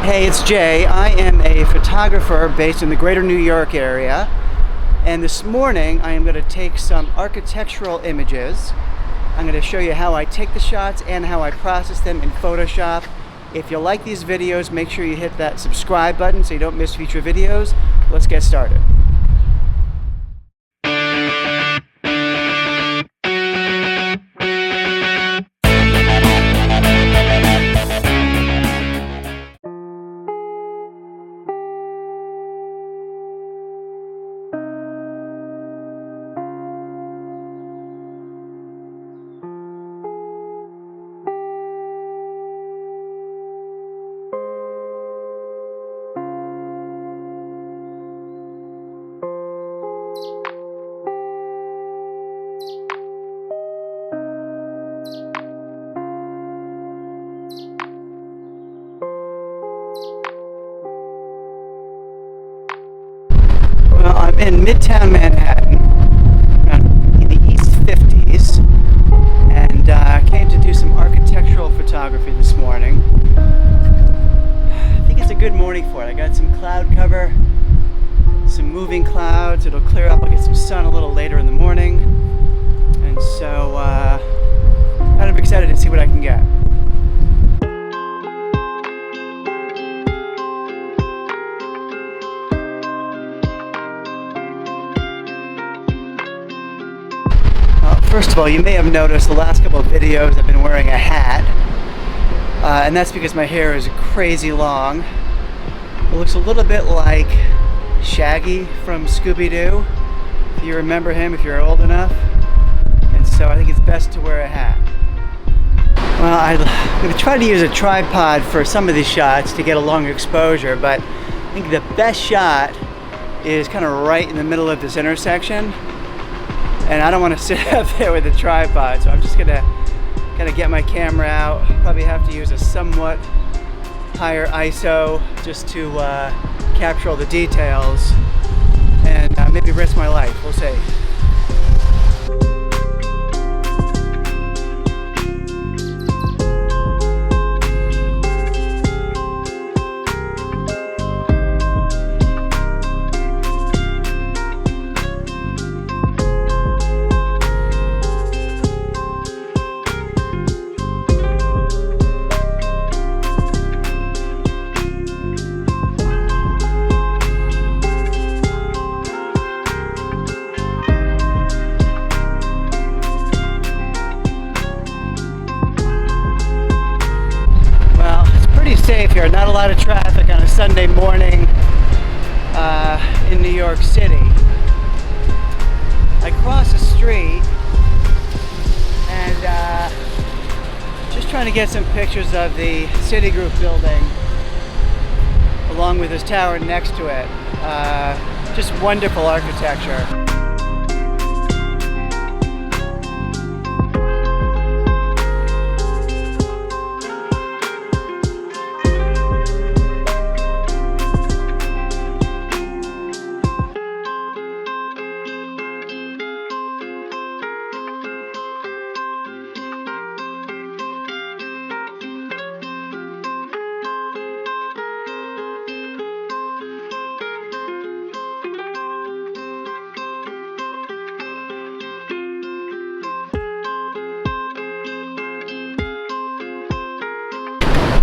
Hey, it's Jay. I am a photographer based in the greater New York area, and this morning I am going to take some architectural images. I'm going to show you how I take the shots and how I process them in Photoshop. If you like these videos, make sure you hit that subscribe button so you don't miss future videos. Let's get started. Well, I'm in Midtown Manhattan, in the East 50s, and came to do some architectural photography this morning. I think it's a good morning for it. I got some cloud cover, some moving clouds. It'll clear up. I'll get some sun a little later in the morning, and so kind of excited to see what I can get. First of all, you may have noticed the last couple of videos I've been wearing a hat, and that's because my hair is crazy long. It looks a little bit like Shaggy from Scooby-Doo, if you remember him, if you're old enough, and so I think it's best to wear a hat. Well, I'm going to try to use a tripod for some of these shots to get a longer exposure, but I think the best shot is kind of right in the middle of this intersection. And I don't want to sit up there with a tripod, so I'm just gonna kind of get my camera out. Probably have to use a somewhat higher ISO just to capture all the details and maybe risk my life. We'll see. Safe here, not a lot of traffic on a Sunday morning in New York City. I crossed the street and just trying to get some pictures of the Citigroup building along with this tower next to it. Just wonderful architecture.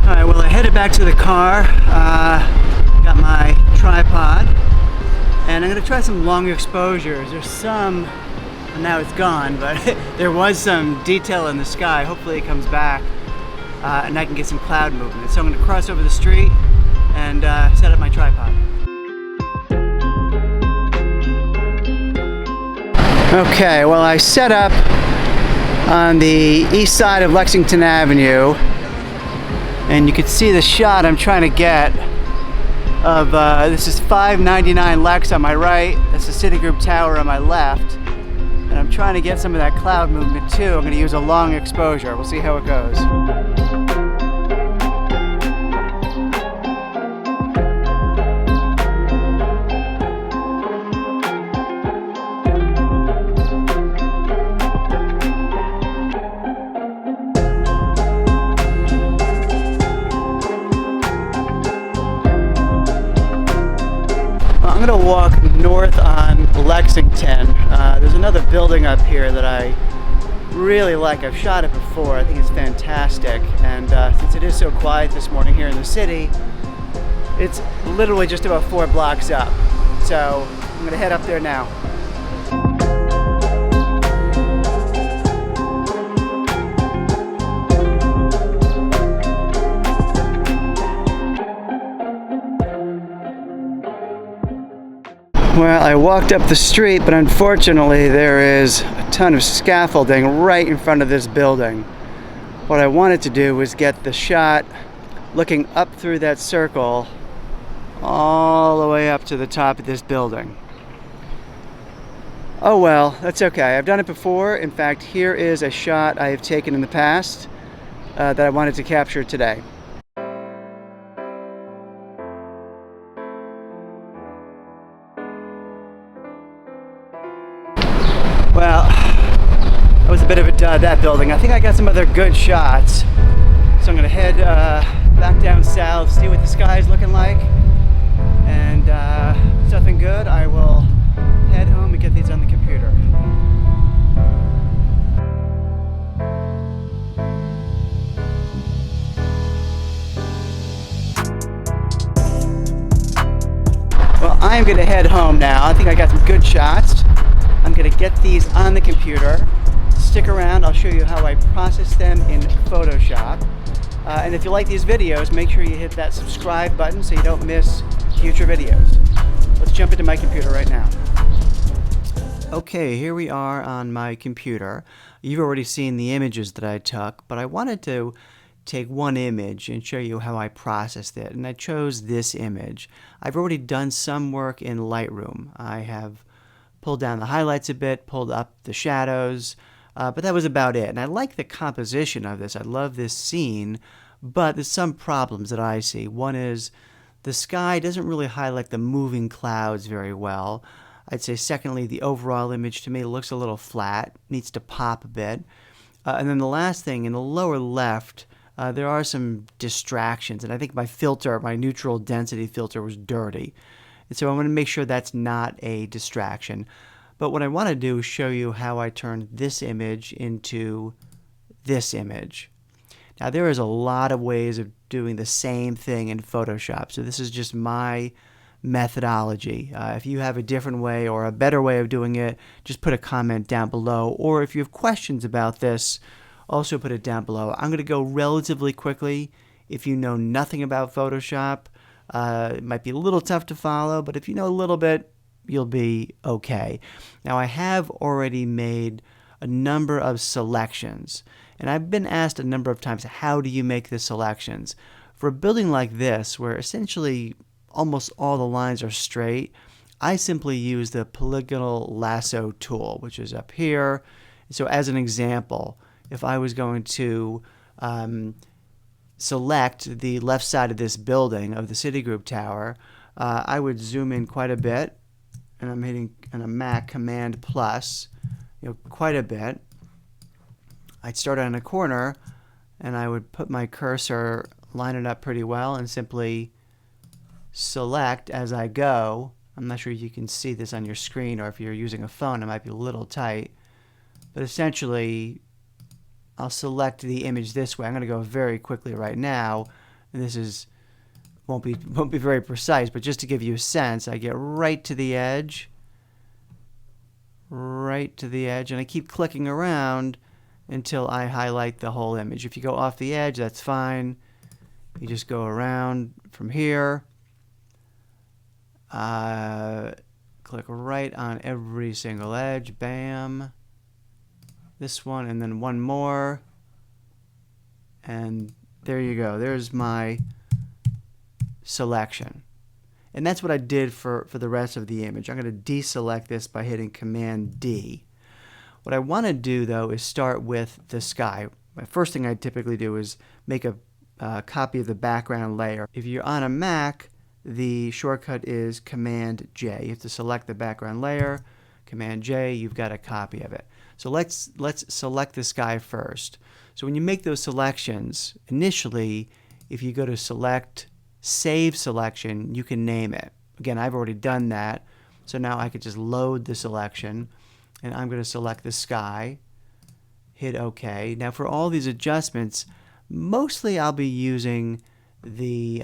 Alright, well I headed back to the car, got my tripod, and I'm going to try some long exposures. There's some, well, now it's gone, but there was some detail in the sky. Hopefully it comes back and I can get some cloud movement. So I'm going to cross over the street and set up my tripod. Okay, well I set up on the east side of Lexington Avenue. And you can see the shot I'm trying to get of, this is 599 Lex on my right, that's the Citigroup tower on my left. And I'm trying to get some of that cloud movement too. I'm going to use a long exposure. We'll see how it goes. I'm gonna walk north on Lexington. There's another building up here that I really like. I've shot it before. I think it's fantastic. And since it is so quiet this morning here in the city, it's literally just about 4 blocks up. So I'm gonna head up there now. Well, I walked up the street, but unfortunately there is a ton of scaffolding right in front of this building. What I wanted to do was get the shot looking up through that circle all the way up to the top of this building. Oh well, that's okay. I've done it before. In fact, here is a shot I have taken in the past that I wanted to capture today. Well, that was a bit of a dud, that building. I think I got some other good shots. So I'm gonna head back down south, see what the sky's looking like. And if it's nothing good, I will head home and get these on the computer. Well, I'm gonna head home now. I think I got some good shots. I'm going to get these on the computer. Stick around, I'll show you how I process them in Photoshop. And if you like these videos, make sure you hit that subscribe button so you don't miss future videos. Let's jump into my computer right now. Okay, here we are on my computer. You've already seen the images that I took, but I wanted to take one image and show you how I processed it. And I chose this image. I've already done some work in Lightroom. I have pulled down the highlights a bit, pulled up the shadows, but that was about it. And I like the composition of this. I love this scene, but there's some problems that I see. One is the sky doesn't really highlight the moving clouds very well. I'd say secondly, the overall image to me looks a little flat, needs to pop a bit. And then the last thing, in the lower left, there are some distractions, and I think my filter, my neutral density filter, was dirty. And so I want to make sure that's not a distraction. But what I want to do is show you how I turn this image into this image. Now there is a lot of ways of doing the same thing in Photoshop. So this is just my methodology. If you have a different way or a better way of doing it, just put a comment down below. Or if you have questions about this, also put it down below. I'm going to go relatively quickly. If you know nothing about Photoshop, it might be a little tough to follow, but if you know a little bit, you'll be okay. Now, I have already made a number of selections, and I've been asked a number of times, how do you make the selections? For a building like this, where essentially almost all the lines are straight, I simply use the polygonal lasso tool, which is up here. So as an example, if I was going to select the left side of this building, of the Citigroup tower, I would zoom in quite a bit, and I'm hitting on a Mac Command plus, quite a bit. I'd start on a corner, and I would put my cursor, line it up pretty well, and simply select as I go. I'm not sure you can see this on your screen, or if you're using a phone, it might be a little tight, but essentially I'll select the image this way. I'm going to go very quickly right now, and this won't be very precise, but just to give you a sense, I get right to the edge, and I keep clicking around until I highlight the whole image. If you go off the edge, that's fine. You just go around from here, click right on every single edge, bam. This one, and then one more, and there you go. There's my selection. And that's what I did for the rest of the image. I'm going to deselect this by hitting Command D. What I want to do, though, is start with the sky. My first thing I typically do is make a copy of the background layer. If you're on a Mac, the shortcut is Command J. You have to select the background layer, Command J, you've got a copy of it. So let's select the sky first. So when you make those selections, initially, if you go to Select, Save Selection, you can name it. again, I've already done that. So now I could just load the selection, and I'm going to select the sky, hit OK. Now for all these adjustments, mostly I'll be using the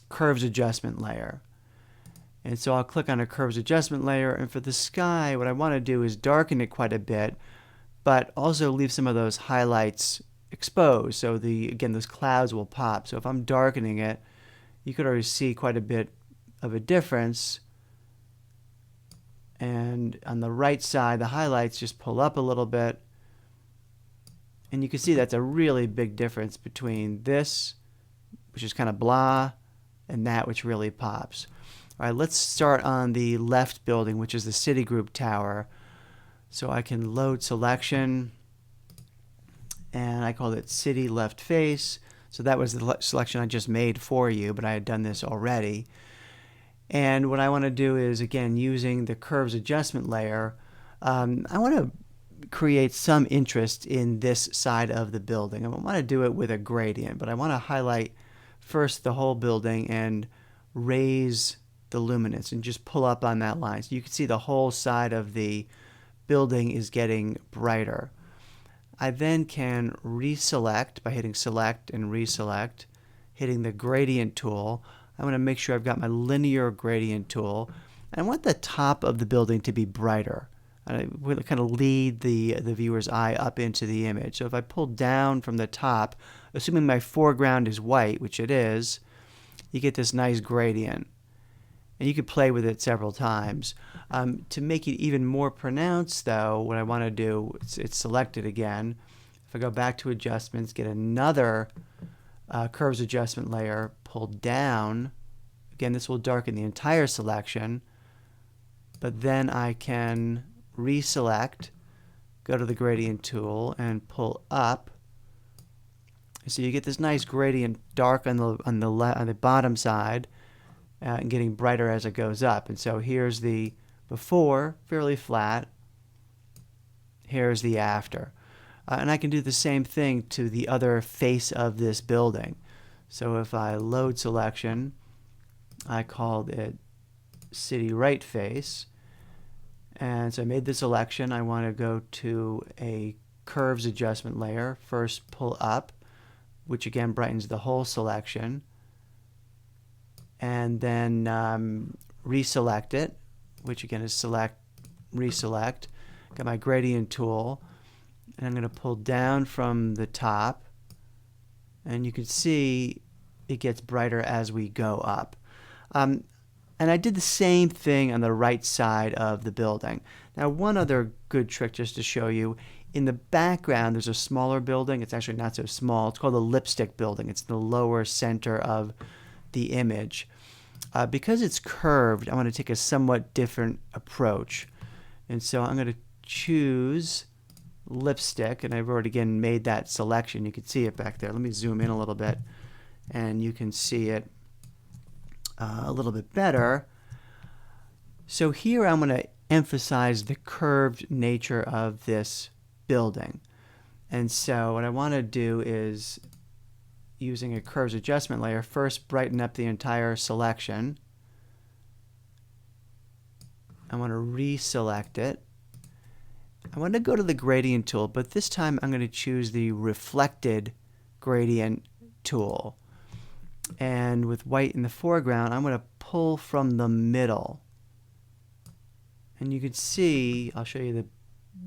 curves adjustment layer. And so I'll click on a curves adjustment layer, and for the sky, what I want to do is darken it quite a bit, but also leave some of those highlights exposed. So again, those clouds will pop. So if I'm darkening it, you could already see quite a bit of a difference. And on the right side, the highlights just pull up a little bit. And you can see that's a really big difference between this, which is kind of blah, and that, which really pops. All right, let's start on the left building, which is the Citigroup Tower. So I can load selection, and I called it City Left Face. So that was the selection I just made for you, but I had done this already. And what I want to do is, again, using the curves adjustment layer, I want to create some interest in this side of the building. I want to do it with a gradient, but I want to highlight first the whole building and raise the luminance and just pull up on that line. So you can see the whole side of the building is getting brighter. I then can reselect by hitting select and reselect, hitting the gradient tool. I want to make sure I've got my linear gradient tool. And I want the top of the building to be brighter. I will kind of lead the viewer's eye up into the image. So if I pull down from the top, assuming my foreground is white, which it is, you get this nice gradient. And you could play with it several times. To make it even more pronounced, though, what I want to do, it's selected again. If I go back to adjustments, get another curves adjustment layer, pull down. Again, this will darken the entire selection. But then I can reselect, go to the gradient tool, and pull up. So you get this nice gradient, dark on the bottom side, and getting brighter as it goes up. And so here's the before, fairly flat. Here's the after. And I can do the same thing to the other face of this building. So if I load selection, I called it City Right Face. And so I made the selection. I want to go to a curves adjustment layer. First pull up, which again brightens the whole selection. And then reselect it, which again is select, reselect. Got my gradient tool, and I'm going to pull down from the top, and you can see it gets brighter as we go up. And I did the same thing on the right side of the building. Now, one other good trick just to show you, in the background there's a smaller building. It's actually not so small. It's called the lipstick building. It's the lower center of the image. Because it's curved, I want to take a somewhat different approach. And so I'm going to choose lipstick, and I've already again made that selection. You can see it back there. Let me zoom in a little bit, and you can see it a little bit better. So here I'm going to emphasize the curved nature of this building. And so what I want to do is, using a curves adjustment layer, first brighten up the entire selection. I want to reselect it. I want to go to the gradient tool, but this time I'm going to choose the reflected gradient tool. And with white in the foreground, I'm going to pull from the middle. And you can see, I'll show you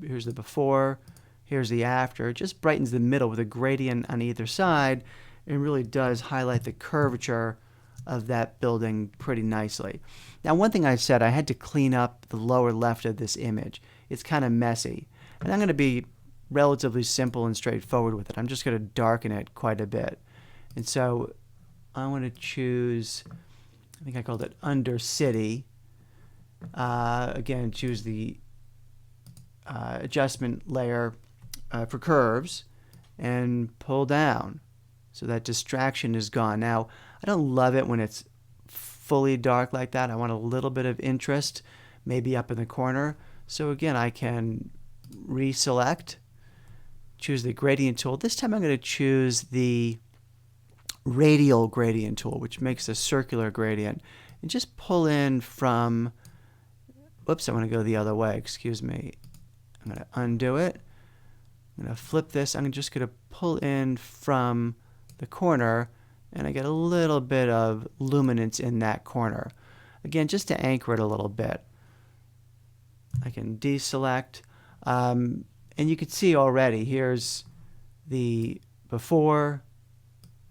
here's the before, here's the after. It just brightens the middle with a gradient on either side. It really does highlight the curvature of that building pretty nicely. Now, one thing I said, I had to clean up the lower left of this image. It's kind of messy. And I'm going to be relatively simple and straightforward with it. I'm just going to darken it quite a bit. And so I want to choose, I think I called it Under City. Again, choose the adjustment layer for curves and pull down. So that distraction is gone. Now, I don't love it when it's fully dark like that. I want a little bit of interest, maybe up in the corner. So again, I can reselect, choose the gradient tool. This time I'm going to choose the radial gradient tool, which makes a circular gradient, and just pull in from, whoops, I want to go the other way, excuse me. I'm going to undo it. I'm going to flip this. I'm just going to pull in from the corner, and I get a little bit of luminance in that corner. Again, just to anchor it a little bit. I can deselect, and you can see already, here's the before,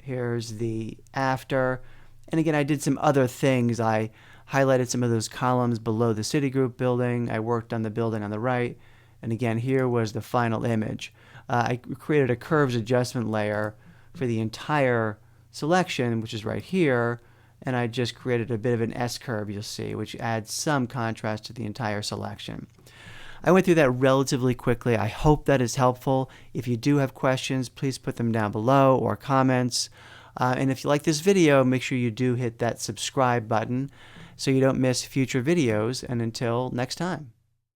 here's the after, and again, I did some other things. I highlighted some of those columns below the Citigroup building. I worked on the building on the right, and again, here was the final image. I created a curves adjustment layer for the entire selection, which is right here, and I just created a bit of an S-curve, you'll see, which adds some contrast to the entire selection. I went through that relatively quickly. I hope that is helpful. If you do have questions, please put them down below or comments. And if you like this video, make sure you do hit that subscribe button so you don't miss future videos. And until next time.